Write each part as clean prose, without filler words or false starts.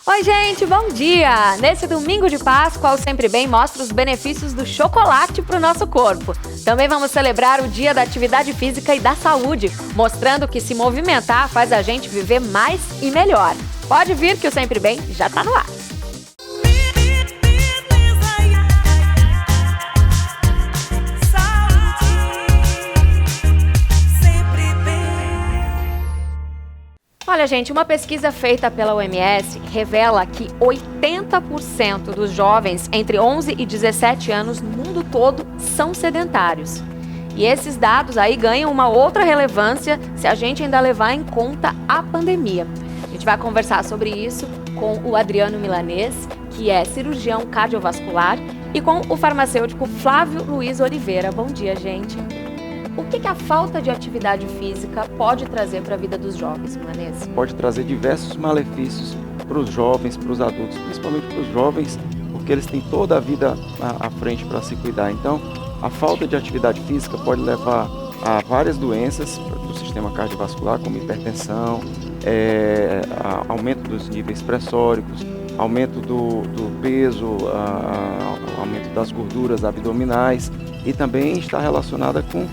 Oi, gente, bom dia! Nesse domingo de Páscoa, o Sempre Bem mostra os benefícios do chocolate para o nosso corpo. Também vamos celebrar o Dia da Atividade Física e da Saúde, mostrando que se movimentar faz a gente viver mais e melhor. Pode vir que o Sempre Bem já está no ar. Olha, gente, uma pesquisa feita pela OMS revela que 80% dos jovens entre 11 e 17 anos no mundo todo são sedentários. E esses dados aí ganham uma outra relevância se a gente ainda levar em conta a pandemia. A gente vai conversar sobre isso com o Adriano Milanês, que é cirurgião cardiovascular, e com o farmacêutico Flávio Luiz Oliveira. Bom dia, gente. O que a falta de atividade física pode trazer para a vida dos jovens, Milanês? Pode trazer diversos malefícios para os jovens, para os adultos, principalmente para os jovens, porque eles têm toda a vida à frente para se cuidar. Então, a falta de atividade física pode levar a várias doenças do sistema cardiovascular, como hipertensão, aumento dos níveis pressóricos, aumento do peso, aumento das gorduras abdominais, e também está relacionada com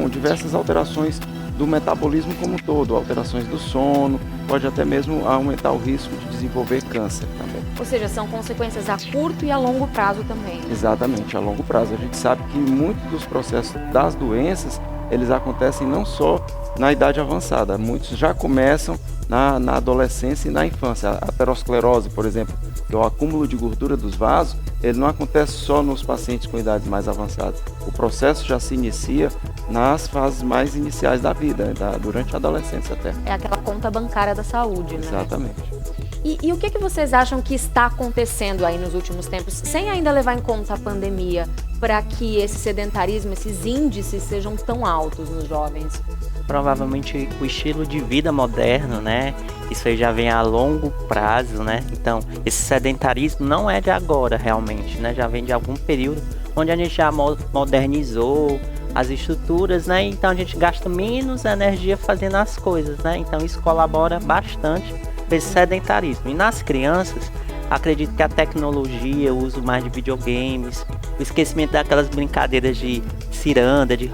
diversas alterações do metabolismo como um todo, alterações do sono, pode até mesmo aumentar o risco de desenvolver câncer também. Ou seja, são consequências a curto e a longo prazo também. Exatamente, a longo prazo. A gente sabe que muitos dos processos das doenças, eles acontecem não só na idade avançada, muitos já começam na adolescência e na infância. A aterosclerose, por exemplo, que é o acúmulo de gordura dos vasos, ele não acontece só nos pacientes com idades mais avançadas. O processo já se inicia nas fases mais iniciais da vida, durante a adolescência até. É aquela conta bancária da saúde, né? Exatamente. E o que vocês acham que está acontecendo aí nos últimos tempos, sem ainda levar em conta a pandemia, para que esse sedentarismo, esses índices sejam tão altos nos jovens? Provavelmente o estilo de vida moderno, né? Isso aí já vem a longo prazo, né? Então, esse sedentarismo não é de agora realmente, né? Já vem de algum período onde a gente já modernizou as estruturas, né? Então a gente gasta menos energia fazendo as coisas, né? Então isso colabora bastante para esse sedentarismo. E nas crianças, acredito que a tecnologia, o uso mais de videogames, o esquecimento daquelas brincadeiras de ciranda, de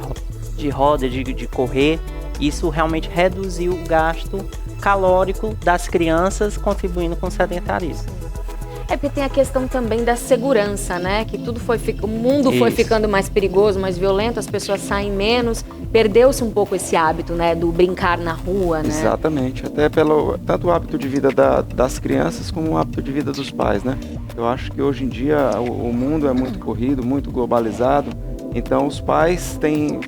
roda, de correr, isso realmente reduziu o gasto calórico das crianças, contribuindo com o sedentarismo. É porque tem a questão também da segurança, né? Que o mundo foi ficando mais perigoso, mais violento, as pessoas saem menos, perdeu-se um pouco esse hábito, né? Do brincar na rua, né? Exatamente, até tanto o hábito de vida das crianças como o hábito de vida dos pais, né? Eu acho que hoje em dia o mundo é muito corrido, muito globalizado. Então os pais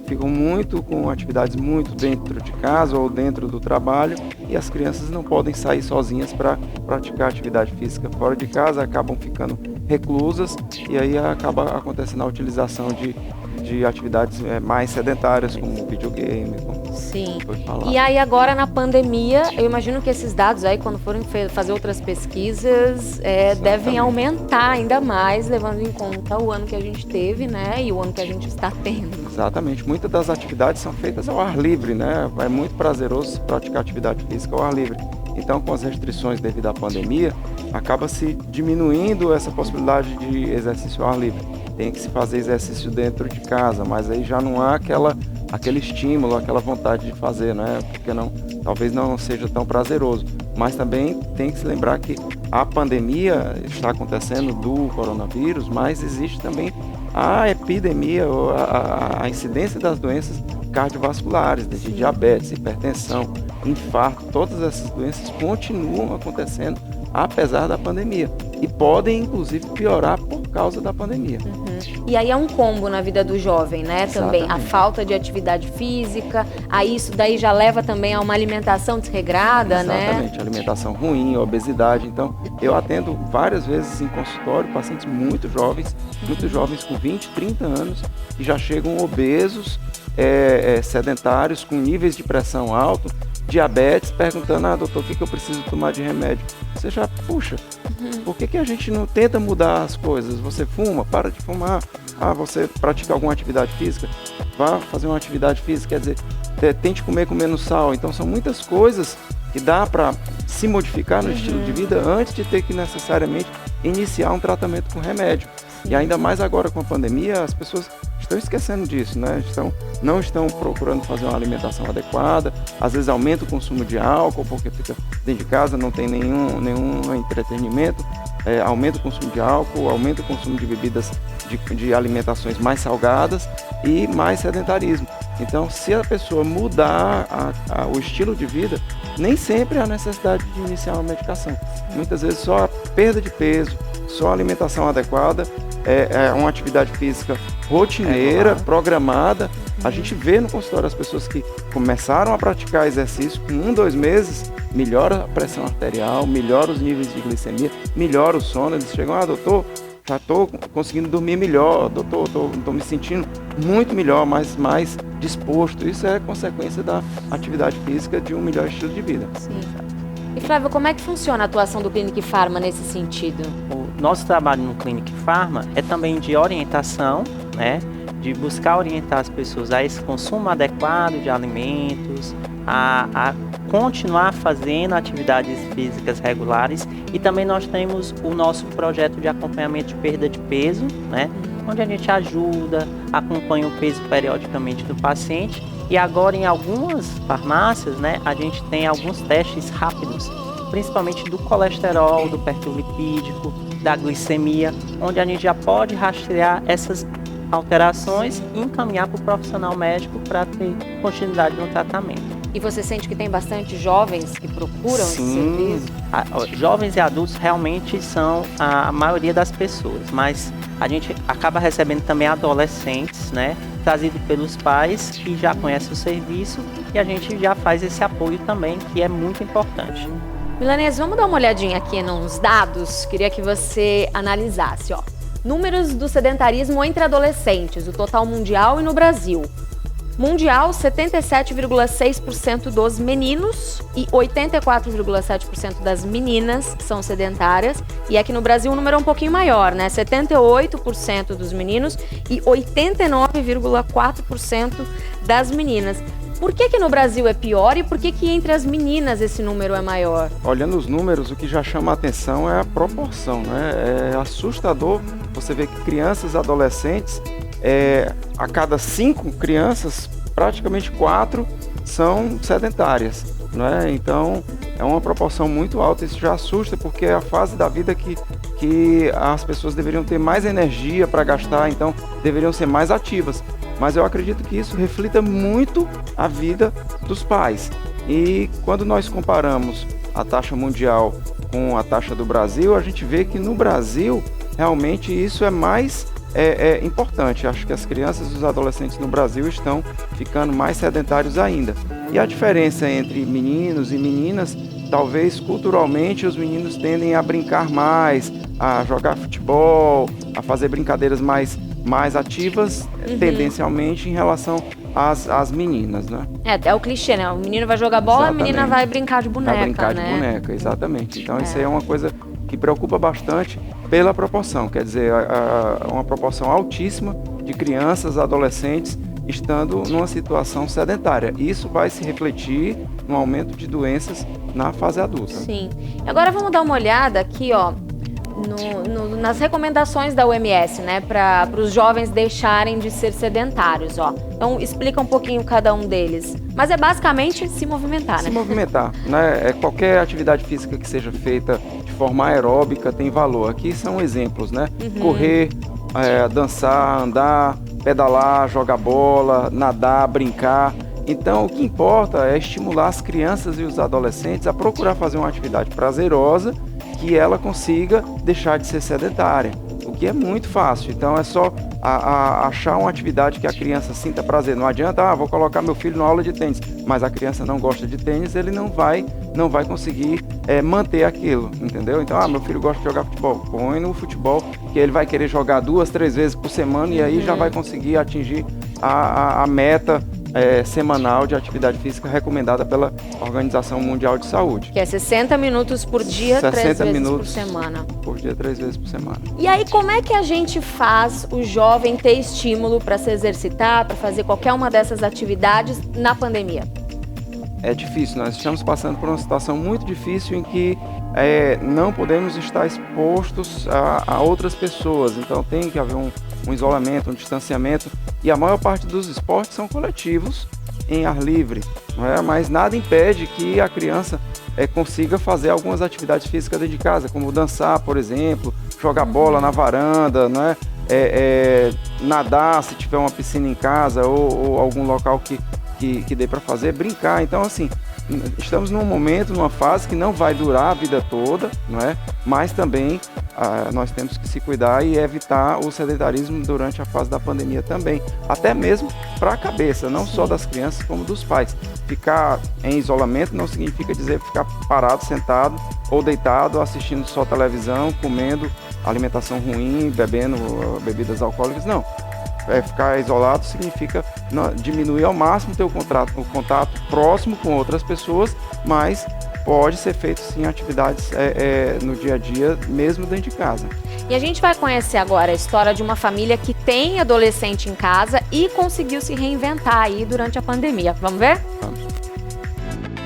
ficam muito com atividades muito dentro de casa ou dentro do trabalho, e as crianças não podem sair sozinhas para praticar atividade física fora de casa, acabam ficando reclusas, e aí acaba acontecendo a utilização de atividades mais sedentárias, como videogame, como Sim. foi falado. E aí agora na pandemia, eu imagino que esses dados aí, quando forem fazer outras pesquisas, devem aumentar ainda mais, levando em conta o ano que a gente teve, né? E o ano que a gente está tendo. Exatamente. Muitas das atividades são feitas ao ar livre, né? É muito prazeroso praticar atividade física ao ar livre. Então, com as restrições devido à pandemia, acaba se diminuindo essa possibilidade de exercício ao ar livre. Tem que se fazer exercício dentro de casa, mas aí já não há aquele estímulo, aquela vontade de fazer, né? Porque talvez não seja tão prazeroso. Mas também tem que se lembrar que a pandemia está acontecendo do coronavírus, mas existe também a epidemia, a incidência das doenças cardiovasculares, desde diabetes, hipertensão, infarto, todas essas doenças continuam acontecendo apesar da pandemia e podem inclusive piorar por causa da pandemia. E aí é um combo na vida do jovem, né? Também a Exatamente. falta de atividade física, aí isso daí já leva também a uma alimentação desregrada, né? Exatamente, alimentação ruim, obesidade. Então, eu atendo várias vezes em consultório pacientes muito jovens com 20, 30 anos, que já chegam obesos, sedentários, com níveis de pressão alto, diabetes, perguntando, doutor, o que eu preciso tomar de remédio? Você já, puxa, por que a gente não tenta mudar as coisas? Você fuma? Para de fumar. Você pratica alguma atividade física? Vá fazer uma atividade física, quer dizer, tente comer com menos sal. Então são muitas coisas que dá para se modificar no estilo de vida antes de ter que necessariamente iniciar um tratamento com remédio. E ainda mais agora com a pandemia, as pessoas estão esquecendo disso, né? Não estão procurando fazer uma alimentação adequada, às vezes aumenta o consumo de álcool, porque fica dentro de casa, não tem nenhum entretenimento, aumenta o consumo de álcool, aumenta o consumo de bebidas, de alimentações mais salgadas e mais sedentarismo. Então, se a pessoa mudar o estilo de vida, nem sempre há necessidade de iniciar uma medicação. Muitas vezes só a perda de peso, só a alimentação adequada, uma atividade física rotineira, programada. A gente vê no consultório as pessoas que começaram a praticar exercício com 1, 2 meses, melhora a pressão arterial, melhora os níveis de glicemia, melhora o sono. Eles chegam, doutor, já estou conseguindo dormir melhor, doutor, estou me sentindo muito melhor, mais disposto. Isso é consequência da atividade física, de um melhor estilo de vida. Sim. E Flávio, como é que funciona a atuação do Clinic Pharma nesse sentido? O nosso trabalho no Clinic Pharma é também de orientação, né? De buscar orientar as pessoas a esse consumo adequado de alimentos, a continuar fazendo atividades físicas regulares, e também nós temos o nosso projeto de acompanhamento de perda de peso, né? Onde a gente ajuda, acompanha o peso periodicamente do paciente, e agora em algumas farmácias, né, a gente tem alguns testes rápidos, principalmente do colesterol, do perfil lipídico, da glicemia, onde a gente já pode rastrear essas alterações e encaminhar para o profissional médico para ter continuidade no tratamento. E você sente que tem bastante jovens que procuram esse serviço? Jovens e adultos realmente são a maioria das pessoas, mas a gente acaba recebendo também adolescentes, né, trazido pelos pais que já conhecem o serviço, e a gente já faz esse apoio também, que é muito importante. Milanês, vamos dar uma olhadinha aqui nos dados? Queria que você analisasse, números do sedentarismo entre adolescentes, o total mundial e no Brasil. Mundial, 77,6% dos meninos e 84,7% das meninas são sedentárias. E aqui no Brasil o número é um pouquinho maior, né? 78% dos meninos e 89,4% das meninas. Por que no Brasil é pior e por que entre as meninas esse número é maior? Olhando os números, o que já chama a atenção é a proporção, né? É assustador você ver que crianças e adolescentes, a cada 5 crianças, praticamente 4 são sedentárias, né? Então, é uma proporção muito alta. Isso já assusta, porque é a fase da vida que as pessoas deveriam ter mais energia para gastar, então deveriam ser mais ativas. Mas eu acredito que isso reflita muito a vida dos pais. E quando nós comparamos a taxa mundial com a taxa do Brasil, a gente vê que no Brasil, realmente isso é mais importante. Acho que as crianças e os adolescentes no Brasil estão ficando mais sedentários ainda. E a diferença entre meninos e meninas, talvez culturalmente os meninos tendem a brincar mais, a jogar futebol, a fazer brincadeiras mais ativas, tendencialmente em relação às meninas, né? É o clichê, né? O menino vai jogar bola, Exatamente. A menina vai brincar de boneca, vai brincar né? de boneca, exatamente. Então isso aí é uma coisa que preocupa bastante pela proporção, quer dizer, uma proporção altíssima de crianças, adolescentes estando numa situação sedentária. Isso vai se refletir no aumento de doenças na fase adulta. Sim. Agora vamos dar uma olhada aqui, nas recomendações da OMS, né, para os jovens deixarem de ser sedentários, Então, explica um pouquinho cada um deles. Mas é basicamente se movimentar, né? Se movimentar, né? Qualquer atividade física que seja feita de forma aeróbica tem valor. Aqui são exemplos, né? Correr, dançar, andar, pedalar, jogar bola, nadar, brincar. Então, o que importa é estimular as crianças e os adolescentes a procurar fazer uma atividade prazerosa que ela consiga deixar de ser sedentária, o que é muito fácil. Então é só achar uma atividade que a criança sinta prazer. Não adianta, vou colocar meu filho na aula de tênis, mas a criança não gosta de tênis, ele não vai conseguir manter aquilo, entendeu? Então, meu filho gosta de jogar futebol, põe no futebol, que ele vai querer jogar 2, 3 vezes por semana e aí já vai conseguir atingir a meta semanal de atividade física recomendada pela Organização Mundial de Saúde. Que é 60 minutos por dia, 3 vezes por semana. Por dia, 3 vezes por semana. E aí, como é que a gente faz o jovem ter estímulo para se exercitar, para fazer qualquer uma dessas atividades na pandemia? é difícil. Nós estamos passando por uma situação muito difícil em que não podemos estar expostos a outras pessoas. Então tem que haver um isolamento, um distanciamento. E a maior parte dos esportes são coletivos em ar livre, não é? Mas nada impede que a criança consiga fazer algumas atividades físicas dentro de casa, como dançar, por exemplo, jogar bola na varanda, não é? Nadar se tiver uma piscina em casa ou algum local que dê para fazer, brincar. Então, assim, estamos num momento, numa fase que não vai durar a vida toda, não é? Mas também nós temos que se cuidar e evitar o sedentarismo durante a fase da pandemia também, até mesmo para a cabeça, não só das crianças como dos pais. Ficar em isolamento não significa dizer ficar parado, sentado ou deitado, assistindo só televisão, comendo alimentação ruim, bebendo bebidas alcoólicas, não. Ficar isolado significa diminuir ao máximo o contato próximo com outras pessoas, mas pode ser feito sim atividades no dia a dia, mesmo dentro de casa. E a gente vai conhecer agora a história de uma família que tem adolescente em casa e conseguiu se reinventar aí durante a pandemia. Vamos ver? Vamos.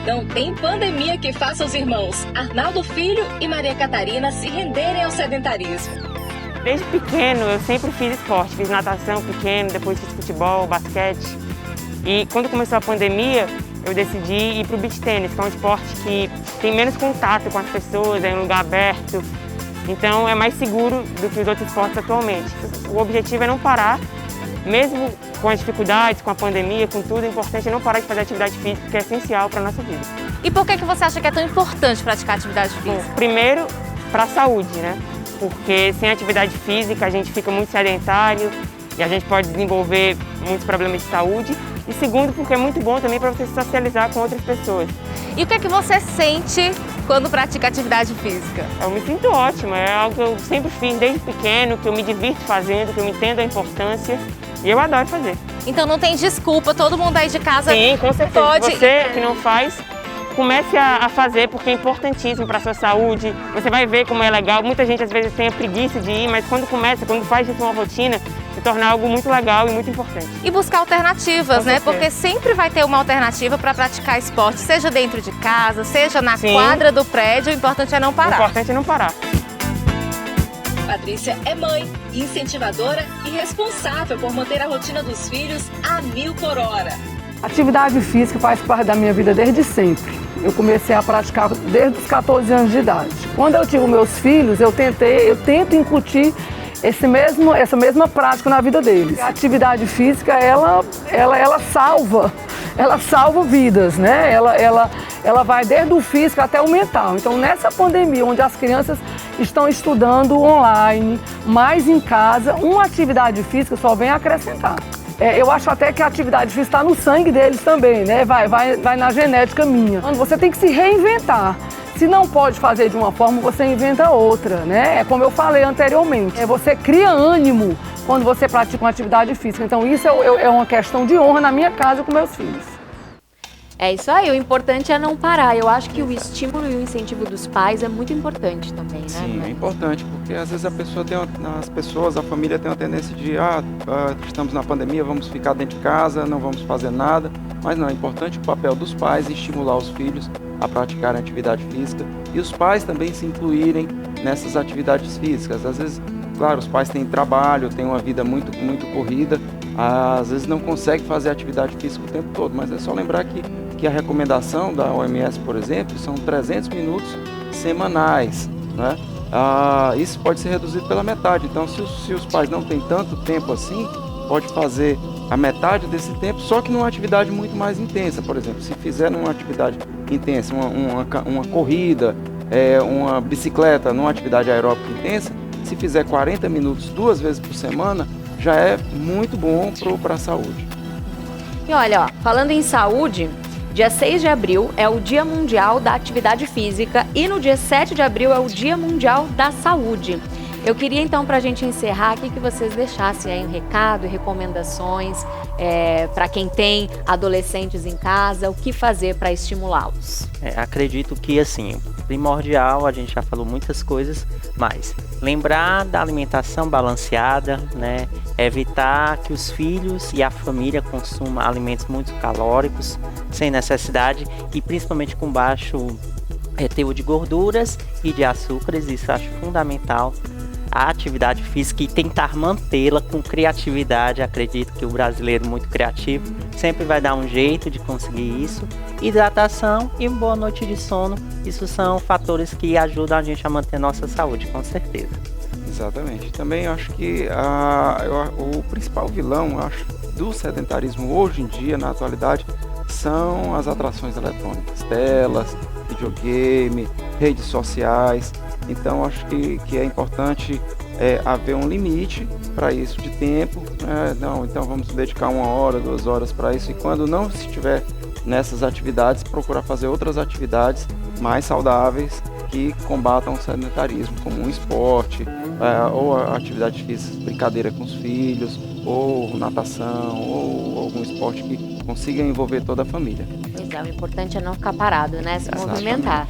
Não tem pandemia que faça os irmãos Arnaldo Filho e Maria Catarina se renderem ao sedentarismo. Desde pequeno eu sempre fiz esporte, fiz natação pequeno, depois fiz futebol, basquete. E quando começou a pandemia, eu decidi ir para o beach tennis, que é um esporte que tem menos contato com as pessoas, é em um lugar aberto. Então é mais seguro do que os outros esportes atualmente. O objetivo é não parar, mesmo com as dificuldades, com a pandemia, com tudo, o importante é não parar de fazer atividade física, que é essencial para a nossa vida. E por que você acha que é tão importante praticar atividade física? Bom, primeiro, para a saúde, né? Porque sem atividade física a gente fica muito sedentário e a gente pode desenvolver muitos problemas de saúde. E segundo, porque é muito bom também para você se socializar com outras pessoas. E o que é que você sente quando pratica atividade física? Eu me sinto ótima, é algo que eu sempre fiz desde pequeno, que eu me divirto fazendo, que eu entendo a importância e eu adoro fazer. Então não tem desculpa, todo mundo aí de casa Sim, com certeza. pode... Você que não faz, comece a fazer porque é importantíssimo para a sua saúde. Você vai ver como é legal. Muita gente às vezes tem a preguiça de ir, mas quando faz isso uma rotina, se torna algo muito legal e muito importante. E buscar alternativas, né? Porque sempre vai ter uma alternativa para praticar esporte, seja dentro de casa, seja na quadra do prédio, o importante é não parar. O importante é não parar. Patrícia é mãe, incentivadora e responsável por manter a rotina dos filhos a 1000 por hora. Atividade física faz parte da minha vida desde sempre. Eu comecei a praticar desde os 14 anos de idade. Quando eu tive meus filhos, eu tento incutir essa mesma prática na vida deles. A atividade física, ela salva vidas, né? Ela vai desde o físico até o mental. Então, nessa pandemia, onde as crianças estão estudando online, mais em casa, uma atividade física só vem acrescentar. Eu acho até que a atividade física está no sangue deles também, né? Vai na genética minha. Você tem que se reinventar. Se não pode fazer de uma forma, você inventa outra, né? É como eu falei anteriormente. Você cria ânimo quando você pratica uma atividade física. Então isso é uma questão de honra na minha casa com meus filhos. É isso aí, o importante é não parar. Eu acho que o estímulo e o incentivo dos pais é muito importante também, né? Sim, é importante, porque às vezes a família tem uma tendência de estamos na pandemia, vamos ficar dentro de casa, não vamos fazer nada. Mas não, é importante o papel dos pais em estimular os filhos a praticarem atividade física e os pais também se incluírem nessas atividades físicas. Às vezes, claro, os pais têm trabalho, têm uma vida muito corrida, às vezes não conseguem fazer atividade física o tempo todo, mas é só lembrar que a recomendação da OMS, por exemplo, são 300 minutos semanais, né? Isso pode ser reduzido pela metade. Então, se os pais não têm tanto tempo assim, pode fazer a metade desse tempo, só que numa atividade muito mais intensa. Por exemplo, se fizer numa atividade intensa, uma corrida, uma bicicleta, numa atividade aeróbica intensa, se fizer 40 minutos 2 vezes por semana, já é muito bom para a saúde. E olha, falando em saúde, dia 6 de abril é o Dia Mundial da Atividade Física e no dia 7 de abril é o Dia Mundial da Saúde. Eu queria então, para a gente encerrar aqui, que vocês deixassem aí um recado e recomendações para quem tem adolescentes em casa, o que fazer para estimulá-los. Acredito que, assim, primordial, a gente já falou muitas coisas, mas lembrar da alimentação balanceada, né? Evitar que os filhos e a família consumam alimentos muito calóricos, sem necessidade e principalmente com baixo teor de gorduras e de açúcares, isso eu acho fundamental. A atividade física e tentar mantê-la com criatividade. Acredito que o brasileiro muito criativo sempre vai dar um jeito de conseguir isso. Hidratação e uma boa noite de sono, isso são fatores que ajudam a gente a manter a nossa saúde, com certeza. Exatamente. Também acho que o principal vilão, acho, do sedentarismo hoje em dia, na atualidade, são as atrações eletrônicas, telas, videogame, redes sociais. Então acho que é importante haver um limite para isso de tempo, né? Não, então vamos dedicar 1 hora, 2 horas para isso, e quando não estiver nessas atividades, procurar fazer outras atividades mais saudáveis que combatam o sedentarismo, como um esporte, ou atividade física, brincadeira com os filhos, ou natação, ou algum esporte que consiga envolver toda a família. Pois é, o importante é não ficar parado, né? Se movimentar.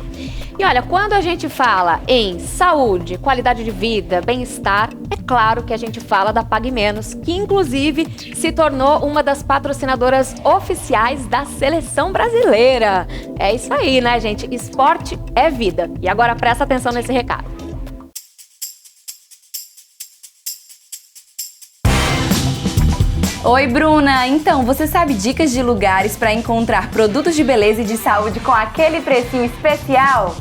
E olha, quando a gente fala em saúde, qualidade de vida, bem-estar, é claro que a gente fala da Pague Menos, que inclusive se tornou uma das patrocinadoras oficiais da seleção brasileira. É isso aí, né, gente? Esporte é vida. E agora presta atenção nesse recado. Oi, Bruna! Então, você sabe dicas de lugares para encontrar produtos de beleza e de saúde com aquele precinho especial?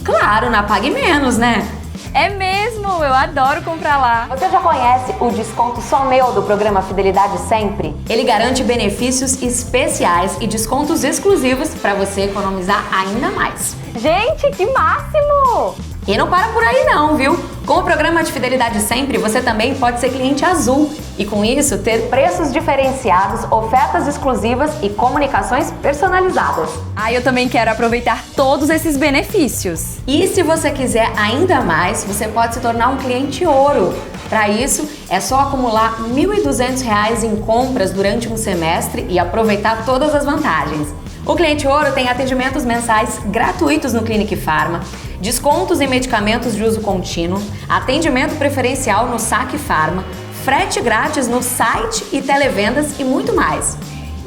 Claro, na Pague Menos, né? É mesmo! Eu adoro comprar lá! Você já conhece o desconto Só Meu do programa Fidelidade Sempre? Ele garante benefícios especiais e descontos exclusivos para você economizar ainda mais. Gente, que máximo! E não para por aí não, viu? Com o programa de Fidelidade Sempre, você também pode ser cliente azul e com isso ter preços diferenciados, ofertas exclusivas e comunicações personalizadas. Eu também quero aproveitar todos esses benefícios. E se você quiser ainda mais, você pode se tornar um cliente ouro. Para isso, é só acumular R$ 1.200 em compras durante um semestre e aproveitar todas as vantagens. O cliente ouro tem atendimentos mensais gratuitos no Clinic Farma, descontos em medicamentos de uso contínuo, atendimento preferencial no Saque Farma, frete grátis no site e televendas e muito mais.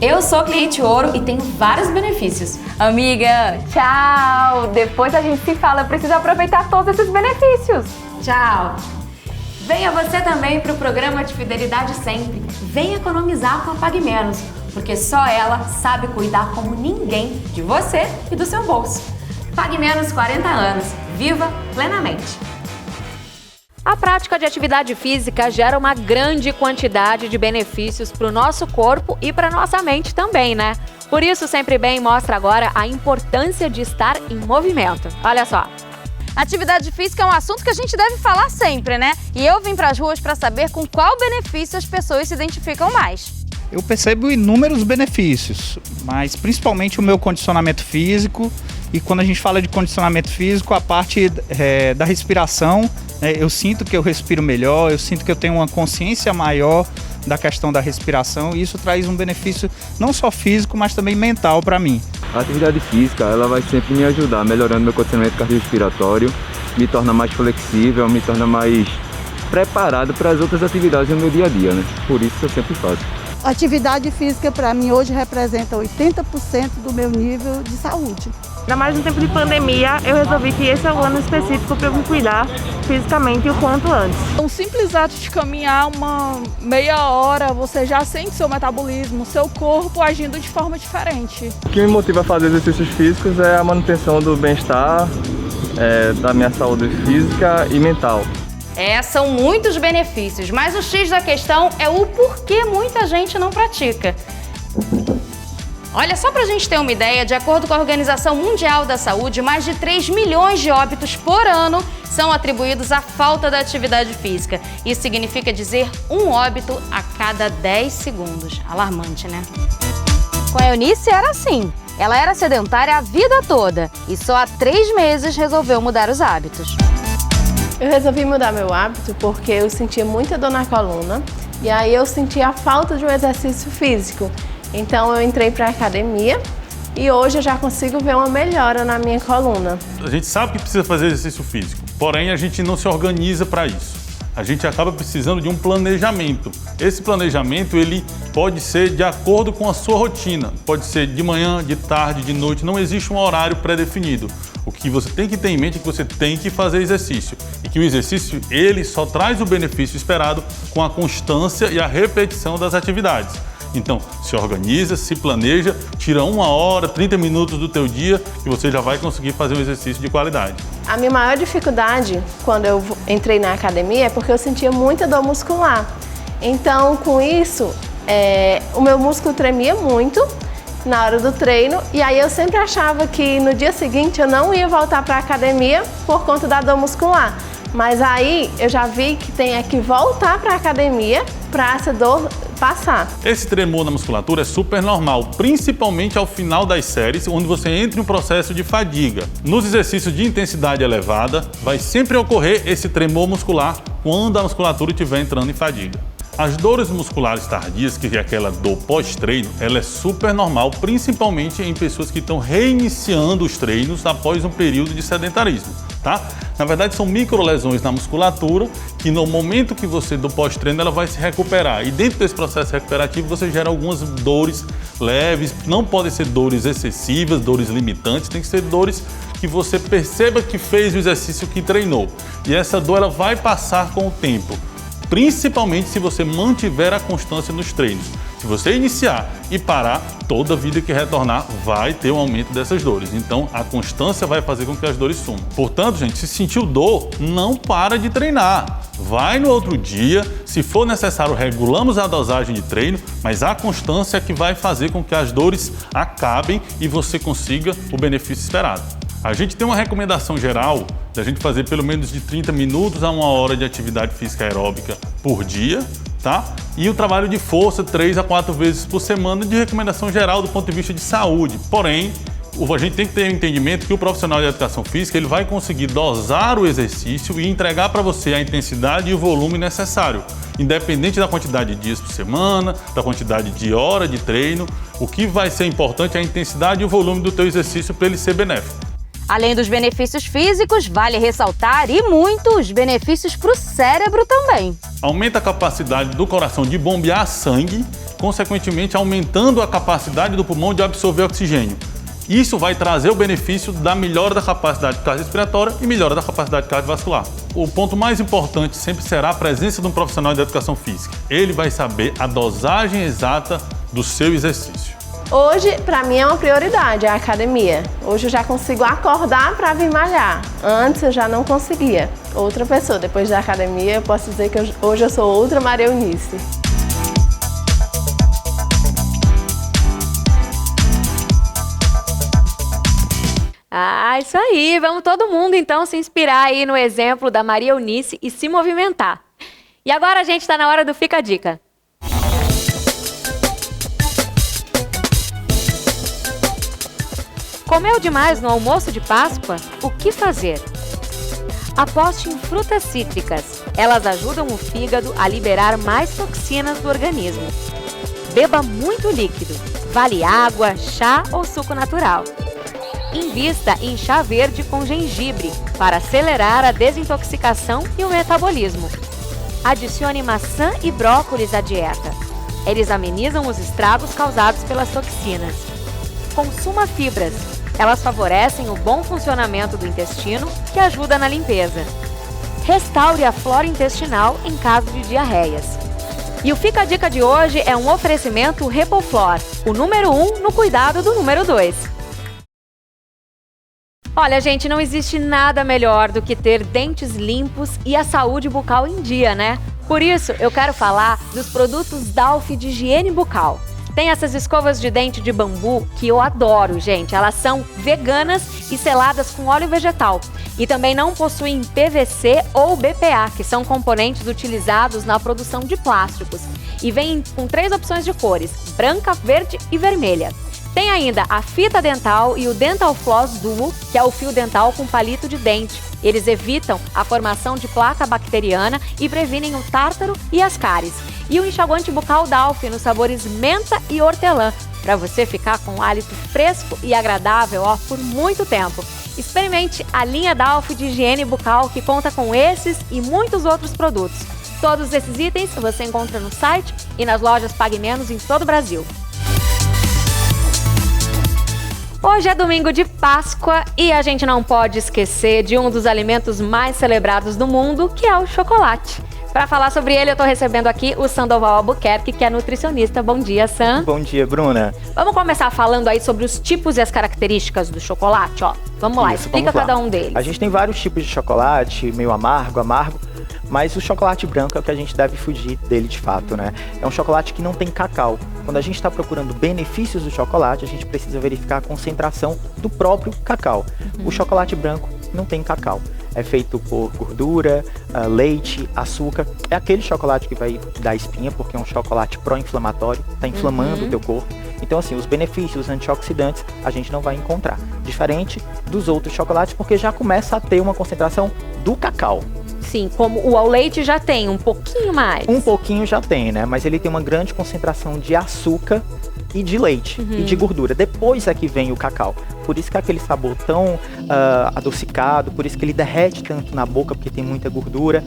Eu sou cliente ouro e tenho vários benefícios. Amiga, tchau! Depois a gente se fala, eu preciso aproveitar todos esses benefícios. Tchau! Venha você também para o programa de Fidelidade Sempre. Venha economizar com a Pague Menos, porque só ela sabe cuidar como ninguém de você e do seu bolso. Pague Menos 40 anos. Viva plenamente! A prática de atividade física gera uma grande quantidade de benefícios para o nosso corpo e para nossa mente também, né? Por isso, Sempre Bem mostra agora a importância de estar em movimento. Olha só! Atividade física é um assunto que a gente deve falar sempre, né? E eu vim para as ruas para saber com qual benefício as pessoas se identificam mais. Eu percebo inúmeros benefícios, mas principalmente o meu condicionamento físico. E quando a gente fala de condicionamento físico, a parte da respiração, eu sinto que eu respiro melhor, eu sinto que eu tenho uma consciência maior da questão da respiração, e isso traz um benefício não só físico, mas também mental para mim. A atividade física, ela vai sempre me ajudar, melhorando meu condicionamento cardiorrespiratório, me torna mais flexível, me torna mais preparado para as outras atividades no meu dia a dia, né? Por isso eu sempre faço. A atividade física para mim hoje representa 80% do meu nível de saúde. Ainda mais no tempo de pandemia, eu resolvi que esse é o ano específico para eu me cuidar fisicamente o quanto antes. Um simples ato de caminhar uma meia hora, você já sente seu metabolismo, seu corpo agindo de forma diferente. O que me motiva a fazer exercícios físicos é a manutenção do bem-estar, da minha saúde física e mental. São muitos benefícios, mas o X da questão é o porquê muita gente não pratica. Olha, só pra gente ter uma ideia, de acordo com a Organização Mundial da Saúde, mais de 3 milhões de óbitos por ano são atribuídos à falta da atividade física. Isso significa dizer um óbito a cada 10 segundos. Alarmante, né? Com a Eunice era assim. Ela era sedentária a vida toda e só há 3 meses resolveu mudar os hábitos. Eu resolvi mudar meu hábito porque eu sentia muita dor na coluna e aí eu sentia a falta de um exercício físico. Então eu entrei para a academia e hoje eu já consigo ver uma melhora na minha coluna. A gente sabe que precisa fazer exercício físico, porém a gente não se organiza para isso. A gente acaba precisando de um planejamento. Esse planejamento ele pode ser de acordo com a sua rotina. Pode ser de manhã, de tarde, de noite. Não existe um horário pré-definido. O que você tem que ter em mente é que você tem que fazer exercício. E que o exercício ele só traz o benefício esperado com a constância e a repetição das atividades. Então, se organiza, se planeja, tira 1 hora, 30 minutos do teu dia que você já vai conseguir fazer um exercício de qualidade. A minha maior dificuldade quando eu entrei na academia é porque eu sentia muita dor muscular. Então, com isso, o meu músculo tremia muito na hora do treino e aí eu sempre achava que no dia seguinte eu não ia voltar para a academia por conta da dor muscular. Mas aí eu já vi que tem que voltar para a academia para essa dor passar. Esse tremor na musculatura é super normal, principalmente ao final das séries, onde você entra em um processo de fadiga. Nos exercícios de intensidade elevada, vai sempre ocorrer esse tremor muscular quando a musculatura estiver entrando em fadiga. As dores musculares tardias, que é aquela dor pós-treino, ela é super normal, principalmente em pessoas que estão reiniciando os treinos após um período de sedentarismo, tá? Na verdade, são microlesões na musculatura que no momento que você do pós-treino ela vai se recuperar. E dentro desse processo recuperativo você gera algumas dores leves, não podem ser dores excessivas, dores limitantes, tem que ser dores que você perceba que fez o exercício que treinou. E essa dor ela vai passar com o tempo. Principalmente se você mantiver a constância nos treinos. Se você iniciar e parar, toda vida que retornar vai ter um aumento dessas dores. Então, a constância vai fazer com que as dores sumam. Portanto, gente, se sentiu dor, não para de treinar. Vai no outro dia, se for necessário, regulamos a dosagem de treino, mas a constância é que vai fazer com que as dores acabem e você consiga o benefício esperado. A gente tem uma recomendação geral da gente fazer pelo menos de 30 minutos a 1 hora de atividade física aeróbica por dia, tá? E o trabalho de força 3 a 4 vezes por semana de recomendação geral do ponto de vista de saúde. Porém, a gente tem que ter um entendimento que o profissional de educação física ele vai conseguir dosar o exercício e entregar para você a intensidade e o volume necessário. Independente da quantidade de dias por semana, da quantidade de hora de treino, o que vai ser importante é a intensidade e o volume do teu exercício para ele ser benéfico. Além dos benefícios físicos, vale ressaltar e muito os benefícios para o cérebro também. Aumenta a capacidade do coração de bombear sangue, consequentemente aumentando a capacidade do pulmão de absorver oxigênio. Isso vai trazer o benefício da melhora da capacidade cardiorrespiratória e melhora da capacidade cardiovascular. O ponto mais importante sempre será a presença de um profissional de educação física. Ele vai saber a dosagem exata do seu exercício. Hoje, para mim, é uma prioridade a academia. Hoje eu já consigo acordar para vir malhar. Antes eu já não conseguia. Outra pessoa, depois da academia, eu posso dizer que hoje eu sou outra Maria Eunice. Ah, isso aí. Vamos todo mundo, então, se inspirar aí no exemplo da Maria Eunice e se movimentar. E agora, gente, está na hora do Fica a Dica. Comeu demais no almoço de Páscoa? O que fazer? Aposte em frutas cítricas. Elas ajudam o fígado a liberar mais toxinas do organismo. Beba muito líquido. Vale água, chá ou suco natural. Invista em chá verde com gengibre para acelerar a desintoxicação e o metabolismo. Adicione maçã e brócolis à dieta. Eles amenizam os estragos causados pelas toxinas. Consuma fibras. Elas favorecem o bom funcionamento do intestino, que ajuda na limpeza. Restaure a flora intestinal em caso de diarreias. E o Fica a Dica de hoje é um oferecimento Repoflor, o número 1 no cuidado do número 2. Olha, gente, não existe nada melhor do que ter dentes limpos e a saúde bucal em dia, né? Por isso, eu quero falar dos produtos Dalf de higiene bucal. Tem essas escovas de dente de bambu que eu adoro, gente. Elas são veganas e seladas com óleo vegetal. E também não possuem PVC ou BPA, que são componentes utilizados na produção de plásticos. E vêm com 3 opções de cores: branca, verde e vermelha. Tem ainda a fita dental e o Dental Floss Duo, que é o fio dental com palito de dente. Eles evitam a formação de placa bacteriana e previnem o tártaro e as cáries. E o enxaguante bucal Dalf nos sabores menta e hortelã, para você ficar com um hálito fresco e agradável por muito tempo. Experimente a linha Dalf de higiene bucal, que conta com esses e muitos outros produtos. Todos esses itens você encontra no site e nas lojas Pague Menos em todo o Brasil. Hoje é domingo de Páscoa e a gente não pode esquecer de um dos alimentos mais celebrados do mundo, que é o chocolate. Para falar sobre ele, eu estou recebendo aqui o Sandoval Albuquerque, que é nutricionista. Bom dia, Sam. Bom dia, Bruna. Vamos começar falando aí sobre os tipos e as características do chocolate, ó. Vamos lá, explica cada um deles. A gente tem vários tipos de chocolate, meio amargo, mas o chocolate branco é o que a gente deve fugir dele de fato, né? É um chocolate que não tem cacau. Quando a gente está procurando benefícios do chocolate, a gente precisa verificar a concentração do próprio cacau. O chocolate branco não tem cacau. É feito por gordura, leite, açúcar. É aquele chocolate que vai dar espinha, porque é um chocolate pró-inflamatório, está inflamando o teu corpo. Então, assim, os benefícios antioxidantes a gente não vai encontrar. Diferente dos outros chocolates, porque já começa a ter uma concentração do cacau. Sim, como o ao leite já tem um pouquinho mais. Um pouquinho já tem, né? Mas ele tem uma grande concentração de açúcar e de leite e de gordura. Depois é que vem o cacau. Por isso que é aquele sabor tão adocicado, por isso que ele derrete tanto na boca, porque tem muita gordura.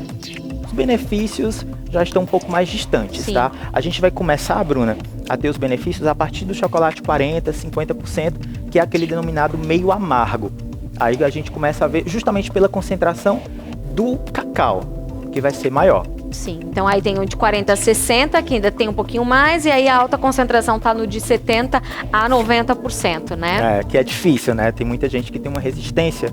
Os benefícios já estão um pouco mais distantes, tá? A gente vai começar, Bruna, a ter os benefícios a partir do chocolate 40%, 50%, que é aquele denominado meio amargo. Aí a gente começa a ver justamente pela concentração do cacau, que vai ser maior. Sim, então aí tem o de 40 a 60, que ainda tem um pouquinho mais, e aí a alta concentração tá no de 70 a 90%, né? É, que é difícil, né? Tem muita gente que tem uma resistência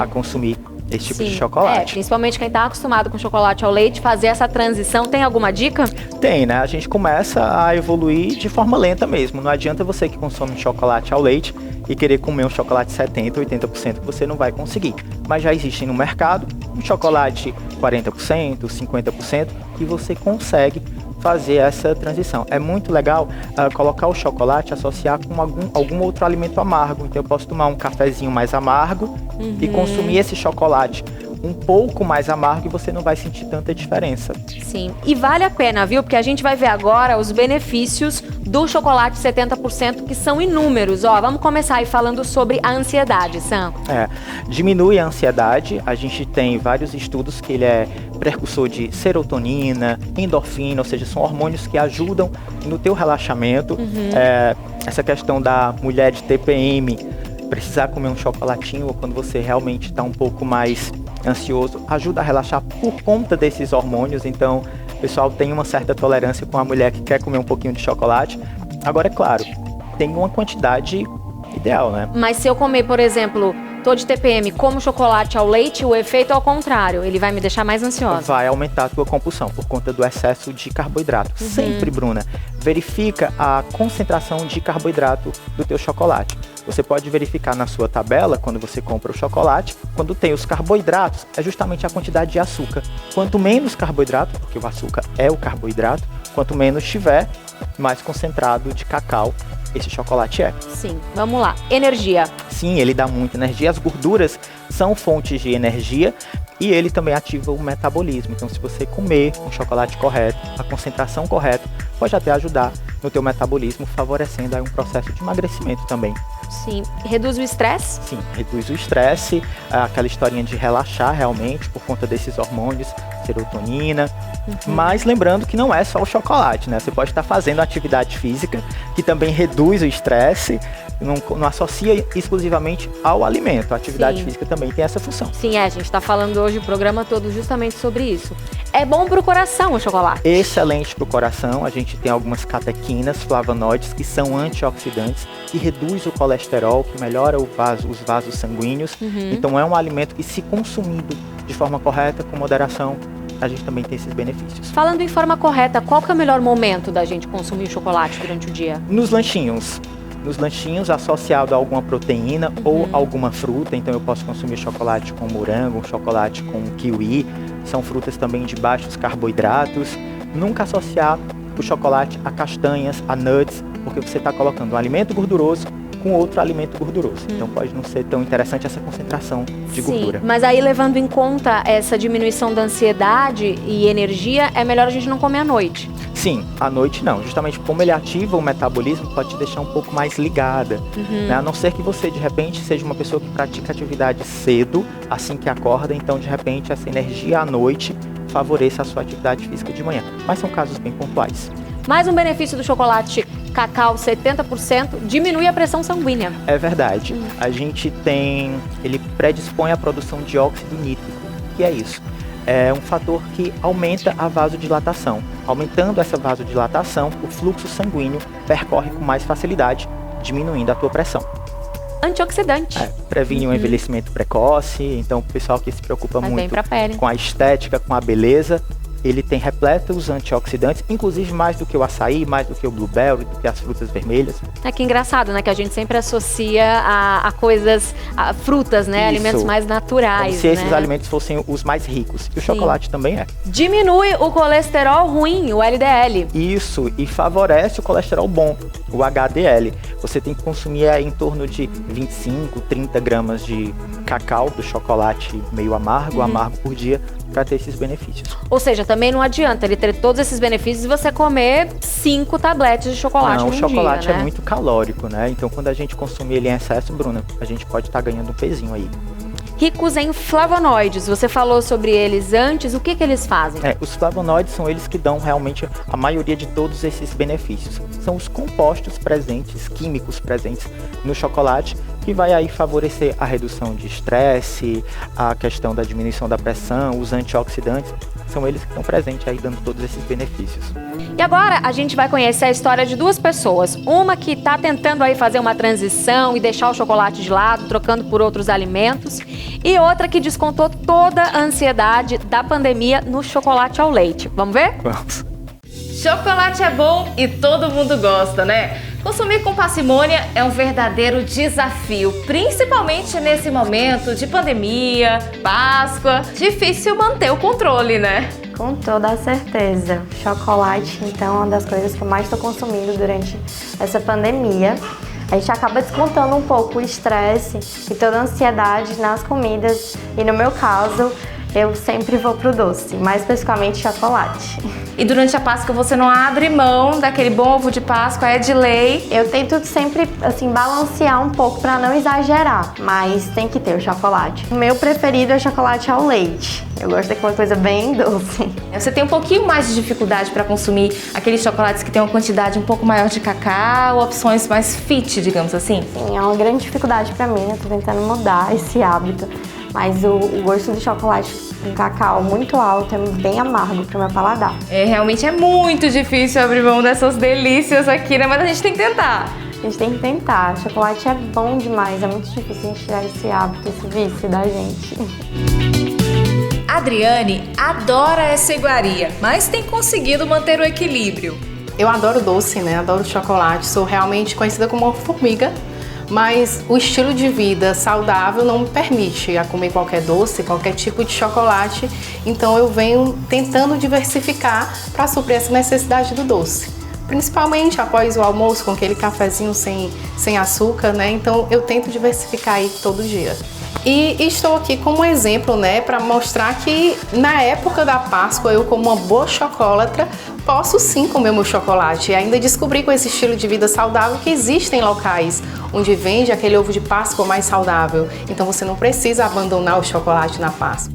a consumir esse tipo de chocolate. Principalmente quem tá acostumado com chocolate ao leite, fazer essa transição, tem alguma dica? Tem, né? A gente começa a evoluir de forma lenta mesmo. Não adianta você que consome chocolate ao leite e querer comer um chocolate 70%, 80%, que você não vai conseguir. Mas já existem no mercado um chocolate 40%, 50%, que você consegue fazer essa transição. É muito legal colocar o chocolate, associar com algum outro alimento amargo. Então eu posso tomar um cafezinho mais amargo e consumir esse chocolate um pouco mais amargo e você não vai sentir tanta diferença. Sim, e vale a pena, viu? Porque a gente vai ver agora os benefícios do chocolate 70%, que são inúmeros. Ó, vamos começar aí falando sobre a ansiedade, Sam. Diminui a ansiedade. A gente tem vários estudos que ele é precursor de serotonina, endorfina, ou seja, são hormônios que ajudam no teu relaxamento. Essa questão da mulher de TPM, precisar comer um chocolatinho, ou quando você realmente está um pouco mais ansioso, ajuda a relaxar por conta desses hormônios. Então, o pessoal tem uma certa tolerância com a mulher que quer comer um pouquinho de chocolate. Agora, é claro, tem uma quantidade ideal, né? Mas se eu comer, por exemplo, tô de TPM, como chocolate ao leite, o efeito é ao contrário, ele vai me deixar mais ansiosa. Vai aumentar a tua compulsão por conta do excesso de carboidrato. Sempre, Bruna, verifica a concentração de carboidrato do teu chocolate. Você pode verificar na sua tabela, quando você compra o chocolate, quando tem os carboidratos, é justamente a quantidade de açúcar. Quanto menos carboidrato, porque o açúcar é o carboidrato, quanto menos tiver, mais concentrado de cacau esse chocolate é. Sim, vamos lá. Energia. Sim, ele dá muita energia. As gorduras são fontes de energia e ele também ativa o metabolismo. Então, se você comer um chocolate correto, a concentração correta, pode até ajudar no teu metabolismo, favorecendo aí um processo de emagrecimento também. Sim. Reduz o estresse? Sim, reduz o estresse, aquela historinha de relaxar realmente por conta desses hormônios, serotonina. Mas lembrando que não é só o chocolate, né? Você pode estar fazendo atividade física, que também reduz o estresse, não associa exclusivamente ao alimento. A atividade física também tem essa função. Sim, a gente está falando hoje o programa todo justamente sobre isso. É bom para o coração o chocolate? Excelente para o coração. A gente tem algumas catequinas, flavonoides, que são antioxidantes, que reduz o colesterol, que melhora os vasos sanguíneos. Então é um alimento que, se consumido de forma correta, com moderação, a gente também tem esses benefícios. Falando em forma correta, qual que é o melhor momento da gente consumir chocolate durante o dia? Nos lanchinhos. Nos lanchinhos, associado a alguma proteína ou alguma fruta. Então eu posso consumir chocolate com morango, chocolate com kiwi. São frutas também de baixos carboidratos. Nunca associar o chocolate a castanhas, a nuts, porque você está colocando um alimento gorduroso com outro alimento gorduroso. Então pode não ser tão interessante essa concentração de gordura. Mas aí, levando em conta essa diminuição da ansiedade e energia, é melhor a gente não comer à noite. Sim, à noite não. Justamente como ele ativa o metabolismo, pode te deixar um pouco mais ligada. Né? A não ser que você, de repente, seja uma pessoa que pratica atividade cedo, assim que acorda, então, de repente, essa energia à noite favoreça a sua atividade física de manhã. Mas são casos bem pontuais. Mais um benefício do chocolate cacau, 70%, diminui a pressão sanguínea. É verdade. A gente ele predispõe à produção de óxido nítrico. O que é isso? É um fator que aumenta a vasodilatação. Aumentando essa vasodilatação, o fluxo sanguíneo percorre com mais facilidade, diminuindo a tua pressão. Antioxidante. Previne o envelhecimento precoce, então o pessoal que se preocupa muito com a estética, com a beleza, ele tem repletos antioxidantes, inclusive mais do que o açaí, mais do que o blueberry, do que as frutas vermelhas. Que engraçado, né? Que a gente sempre associa a coisas, a frutas, né? Isso. Alimentos mais naturais. Como se esses alimentos fossem os mais ricos. E o chocolate também é. Diminui o colesterol ruim, o LDL. Isso, e favorece o colesterol bom, o HDL. Você tem que consumir em torno de 25, 30 gramas de cacau, do chocolate meio amargo por dia, para ter esses benefícios. Ou seja, também não adianta ele ter todos esses benefícios e você comer 5 tabletes de chocolate num dia, o chocolate né? É muito calórico, né? Então, quando a gente consumir ele em excesso, Bruna, a gente pode estar ganhando um pezinho aí. Ricos em flavonoides, você falou sobre eles antes, o que eles fazem? Os flavonoides são eles que dão realmente a maioria de todos esses benefícios. São os compostos presentes, químicos presentes no chocolate, que vai aí favorecer a redução de estresse, a questão da diminuição da pressão, os antioxidantes, são eles que estão presentes aí dando todos esses benefícios. E agora a gente vai conhecer a história de duas pessoas, uma que está tentando aí fazer uma transição e deixar o chocolate de lado, trocando por outros alimentos, e outra que descontou toda a ansiedade da pandemia no chocolate ao leite. Vamos ver? Vamos. Chocolate é bom e todo mundo gosta, né? Consumir com parcimônia é um verdadeiro desafio, principalmente nesse momento de pandemia, Páscoa. Difícil manter o controle, né? Com toda certeza. Chocolate, então, é uma das coisas que eu mais estou consumindo durante essa pandemia. A gente acaba descontando um pouco o estresse e toda a ansiedade nas comidas. E no meu caso, eu sempre vou pro doce, mais especificamente chocolate. E durante a Páscoa você não abre mão daquele bom ovo de Páscoa, é de lei? Eu tento sempre, assim, balancear um pouco para não exagerar, mas tem que ter o chocolate. O meu preferido é chocolate ao leite. Eu gosto daquela coisa bem doce. Você tem um pouquinho mais de dificuldade para consumir aqueles chocolates que tem uma quantidade um pouco maior de cacau, opções mais fit, digamos assim? Sim, é uma grande dificuldade para mim, eu tô tentando mudar esse hábito. Mas o gosto do chocolate com cacau muito alto é bem amargo pro meu paladar. Realmente é muito difícil abrir mão dessas delícias aqui, né? Mas a gente tem que tentar. A gente tem que tentar. Chocolate é bom demais, é muito difícil a gente tirar esse hábito, esse vício da gente. Adriane adora essa iguaria, mas tem conseguido manter o equilíbrio. Eu adoro doce, né? Adoro chocolate. Sou realmente conhecida como uma formiga. Mas o estilo de vida saudável não me permite a comer qualquer doce, qualquer tipo de chocolate. Então eu venho tentando diversificar para suprir essa necessidade do doce. Principalmente após o almoço, com aquele cafezinho sem açúcar, né? Então eu tento diversificar aí todo dia. E estou aqui como exemplo, né, para mostrar que na época da Páscoa eu, como uma boa chocolatra, posso sim comer meu chocolate. E ainda descobri com esse estilo de vida saudável que existem locais onde vende aquele ovo de Páscoa mais saudável. Então você não precisa abandonar o chocolate na Páscoa.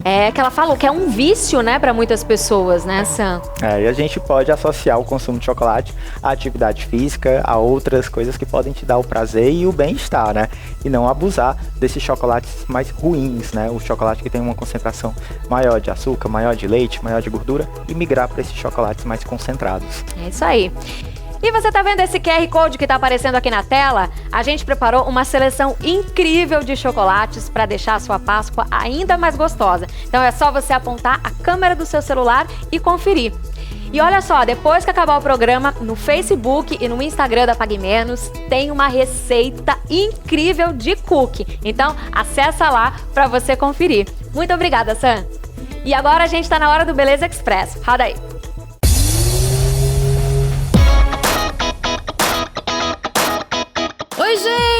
É que ela falou que é um vício, né, para muitas pessoas, né, Sam? E a gente pode associar o consumo de chocolate à atividade física, a outras coisas que podem te dar o prazer e o bem-estar, né? E não abusar desses chocolates mais ruins, né? O chocolate que tem uma concentração maior de açúcar, maior de leite, maior de gordura, e migrar para esses chocolates mais concentrados. É isso aí. E você tá vendo esse QR Code que tá aparecendo aqui na tela? A gente preparou uma seleção incrível de chocolates para deixar a sua Páscoa ainda mais gostosa. Então é só você apontar a câmera do seu celular e conferir. E olha só, depois que acabar o programa, no Facebook e no Instagram da Pague Menos, tem uma receita incrível de cookie. Então acessa lá para você conferir. Muito obrigada, Sam. E agora a gente tá na hora do Beleza Express. Roda aí.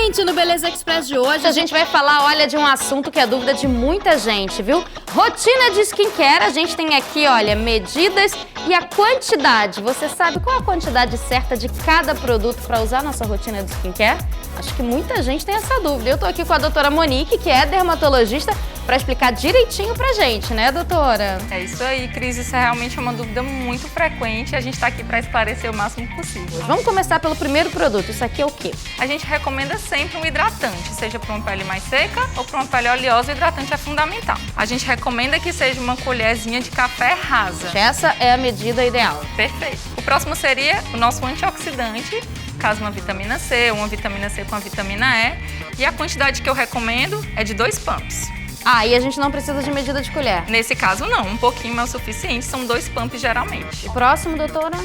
Gente, no Beleza Express de hoje a gente vai falar, olha, de um assunto que é dúvida de muita gente, viu? Rotina de skincare, a gente tem aqui, olha, medidas e a quantidade. Você sabe qual a quantidade certa de cada produto para usar na sua rotina de skincare? Acho que muita gente tem essa dúvida. Eu tô aqui com a doutora Monique, que é dermatologista, para explicar direitinho pra gente, né, doutora? É isso aí, Cris. Isso é realmente uma dúvida muito frequente e a gente está aqui para esclarecer o máximo possível. Vamos começar pelo primeiro produto. Isso aqui é o quê? A gente recomenda sempre um hidratante, seja para uma pele mais seca ou para uma pele oleosa, o hidratante é fundamental. A gente recomenda que seja uma colherzinha de café rasa. Essa é a medida ideal. Perfeito. O próximo seria o nosso antioxidante, caso uma vitamina C, ou uma vitamina C com a vitamina E. E a quantidade que eu recomendo é de 2 pumps. Ah, e a gente não precisa de medida de colher? Nesse caso não, um pouquinho é o suficiente, são 2 pumps geralmente. O próximo, doutora?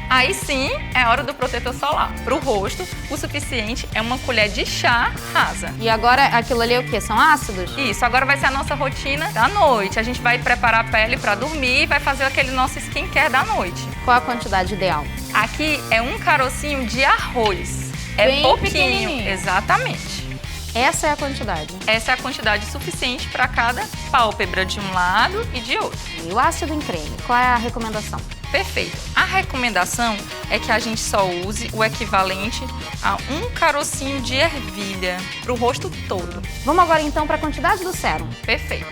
Aí sim, é hora do protetor solar. Para o rosto, o suficiente é uma colher de chá rasa. E agora aquilo ali é o quê? São ácidos? Isso, agora vai ser a nossa rotina da noite. A gente vai preparar a pele para dormir e vai fazer aquele nosso skincare da noite. Qual a quantidade ideal? Aqui é um carocinho de arroz. É bem pouquinho. Pequenininho. Exatamente. Essa é a quantidade? Essa é a quantidade suficiente para cada pálpebra de um lado e de outro. E o ácido em creme, qual é a recomendação? Perfeito. A recomendação é que a gente só use o equivalente a um carocinho de ervilha para o rosto todo. Vamos agora então para a quantidade do sérum. Perfeito.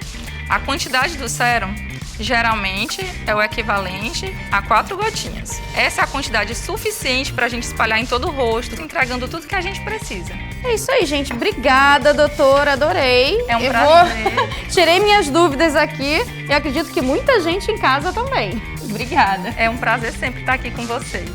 A quantidade do sérum geralmente é o equivalente a 4 gotinhas. Essa é a quantidade suficiente para a gente espalhar em todo o rosto, entregando tudo que a gente precisa. É isso aí, gente. Obrigada, doutora. Adorei. É um prazer. Tirei minhas dúvidas aqui e acredito que muita gente em casa também. Obrigada. É um prazer sempre estar aqui com vocês.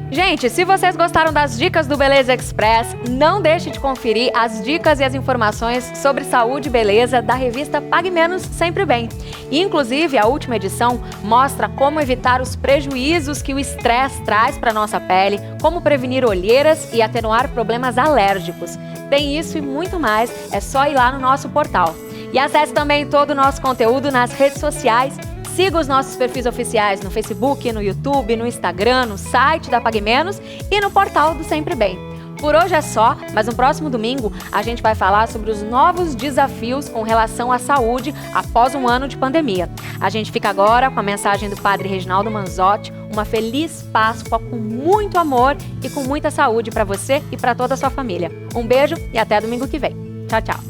Gente, se vocês gostaram das dicas do Beleza Express, não deixe de conferir as dicas e as informações sobre saúde e beleza da revista Pague Menos Sempre Bem. E, inclusive, a última edição mostra como evitar os prejuízos que o estresse traz para a nossa pele, como prevenir olheiras e atenuar problemas alérgicos. Tem isso e muito mais, é só ir lá no nosso portal. E acesse também todo o nosso conteúdo nas redes sociais. Siga os nossos perfis oficiais no Facebook, no YouTube, no Instagram, no site da Pague Menos e no portal do Sempre Bem. Por hoje é só, mas no próximo domingo a gente vai falar sobre os novos desafios com relação à saúde após um ano de pandemia. A gente fica agora com a mensagem do Padre Reginaldo Manzotti, uma feliz Páscoa com muito amor e com muita saúde para você e para toda a sua família. Um beijo e até domingo que vem. Tchau, tchau.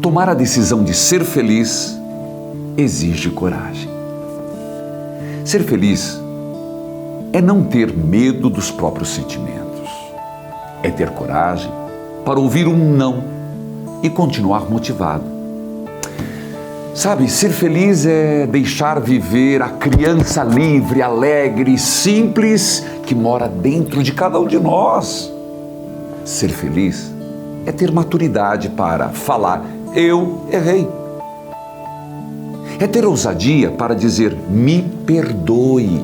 Tomar a decisão de ser feliz exige coragem. Ser feliz é não ter medo dos próprios sentimentos. É ter coragem para ouvir um não e continuar motivado. Sabe, ser feliz é deixar viver a criança livre, alegre e simples que mora dentro de cada um de nós. Ser feliz é ter maturidade para falar, eu errei. É ter ousadia para dizer, me perdoe.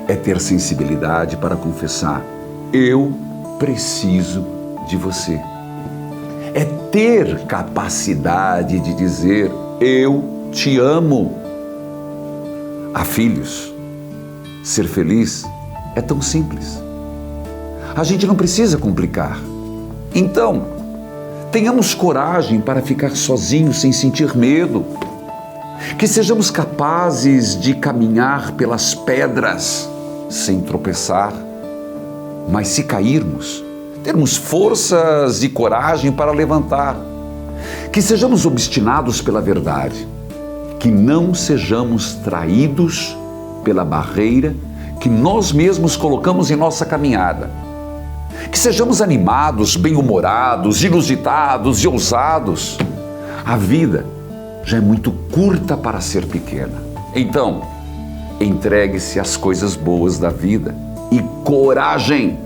É ter sensibilidade para confessar, eu preciso de você. É ter capacidade de dizer, eu te amo. Há filhos. Ser feliz é tão simples. A gente não precisa complicar. Então, tenhamos coragem para ficar sozinhos sem sentir medo. Que sejamos capazes de caminhar pelas pedras sem tropeçar. Mas se cairmos, termos forças e coragem para levantar. Que sejamos obstinados pela verdade. Que não sejamos traídos pela barreira que nós mesmos colocamos em nossa caminhada. Que sejamos animados, bem-humorados, inusitados e ousados. A vida já é muito curta para ser pequena. Então, entregue-se às coisas boas da vida e coragem